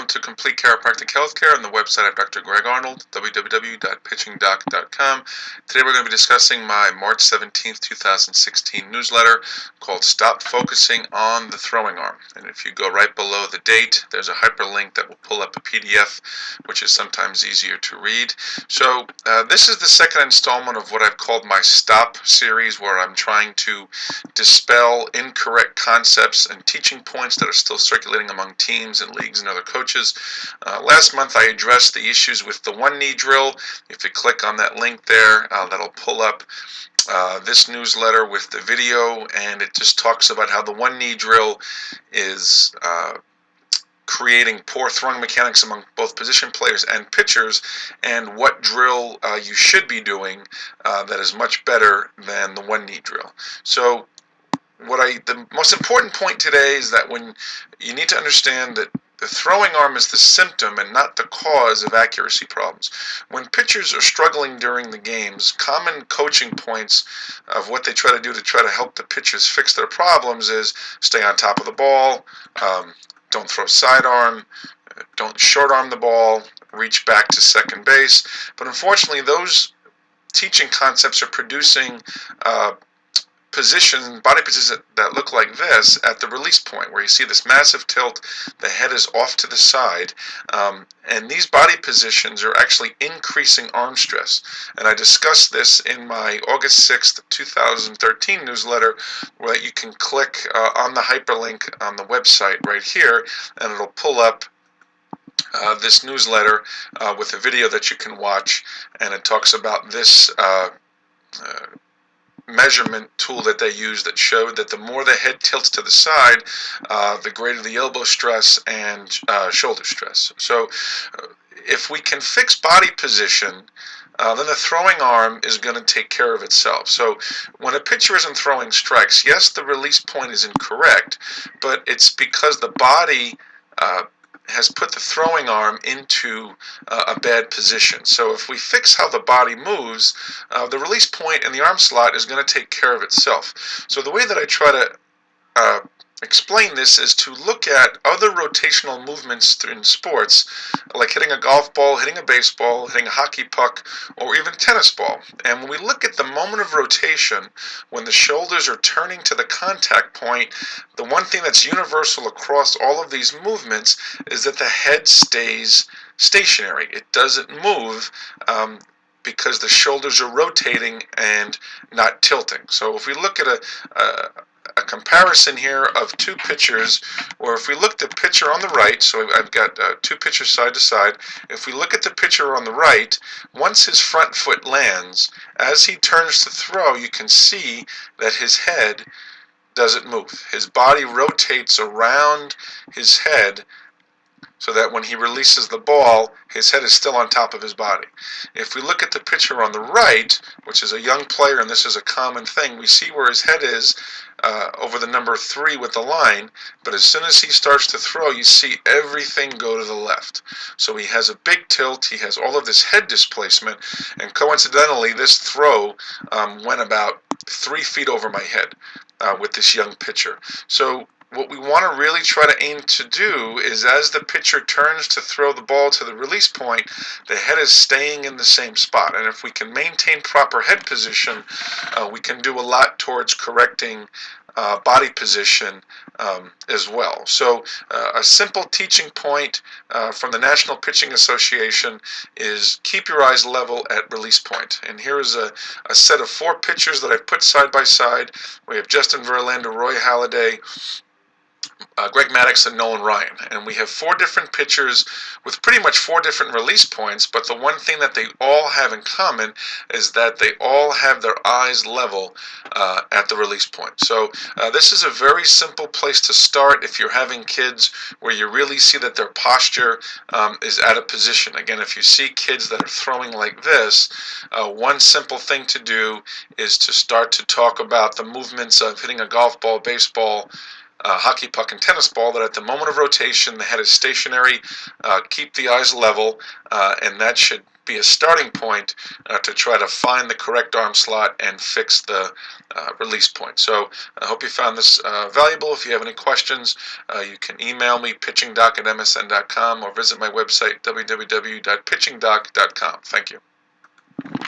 to Complete Chiropractic Healthcare on the website of Dr. Greg Arnold, www.pitchingdoc.com. Today we're going to be discussing my March 17th, 2016 newsletter called Stop Focusing on the Throwing Arm. And if you go right below the date, there's a hyperlink that will pull up a PDF, which is sometimes easier to read. So this is the second installment of what I've called my Stop series, where I'm trying to dispel incorrect concepts and teaching points that are still circulating among teams and leagues and other coaches. Last month I addressed the issues with the one knee drill. If you click on that link there, that'll pull up this newsletter with the video, and it just talks about how the one knee drill is creating poor throwing mechanics among both position players and pitchers, and what drill you should be doing that is much better than the one knee drill. So the most important point today is that when you need to understand that the throwing arm is the symptom and not the cause of accuracy problems. When pitchers are struggling during the games, common coaching points of what they try to do to try to help the pitchers fix their problems is stay on top of the ball, don't throw sidearm, don't short arm the ball, reach back to second base. But unfortunately, those teaching concepts are producing body positions that look like this at the release point, where you see this massive tilt, the head is off to the side, and these body positions are actually increasing arm stress. And I discussed this in my August 6th, 2013 newsletter, where you can click on the hyperlink on the website right here, and it'll pull up this newsletter with a video that you can watch, and it talks about this measurement tool that they use that showed that the more the head tilts to the side, the greater the elbow stress and shoulder stress. So if we can fix body position, then the throwing arm is going to take care of itself. So when a pitcher isn't throwing strikes, yes, the release point is incorrect, but it's because the body has put the throwing arm into a bad position. So if we fix how the body moves, the release point and the arm slot is going to take care of itself. So the way that I try to explain this is to look at other rotational movements in sports, like hitting a golf ball, hitting a baseball, hitting a hockey puck, or even a tennis ball. And when we look at the moment of rotation, when the shoulders are turning to the contact point, the one thing that's universal across all of these movements is that the head stays stationary. It doesn't move because the shoulders are rotating and not tilting. So if we look at a comparison here of two pitchers, or if we look at the pitcher on the right, so I've got two pitchers side to side. If we look at the pitcher on the right, once his front foot lands, as he turns to throw, you can see that his head doesn't move. His body rotates around his head so that when he releases the ball, his head is still on top of his body. If we look at the pitcher on the right, which is a young player, and this is a common thing, we see where his head is over the number 3 with the line, but as soon as he starts to throw, you see everything go to the left. So he has a big tilt, he has all of this head displacement, and coincidentally, this throw went about 3 feet over my head with this young pitcher. So what we want to really try to aim to do is, as the pitcher turns to throw the ball to the release point, the head is staying in the same spot. And if we can maintain proper head position, we can do a lot towards correcting body position as well. So a simple teaching point from the National Pitching Association is keep your eyes level at release point. And here is a set of 4 pitchers that I've put side by side. We have Justin Verlander, Roy Halladay, Greg Maddux, and Nolan Ryan. And we have 4 different pitchers with pretty much 4 different release points, but the one thing that they all have in common is that they all have their eyes level at the release point. So this is a very simple place to start if you're having kids where you really see that their posture is out of position. Again, if you see kids that are throwing like this, one simple thing to do is to start to talk about the movements of hitting a golf ball, baseball, hockey puck, and tennis ball, that at the moment of rotation the head is stationary, keep the eyes level, and that should be a starting point to try to find the correct arm slot and fix the release point. So I hope you found this valuable. If you have any questions, you can email me, pitchingdoc@msn.com, or visit my website, www.pitchingdoc.com. Thank you.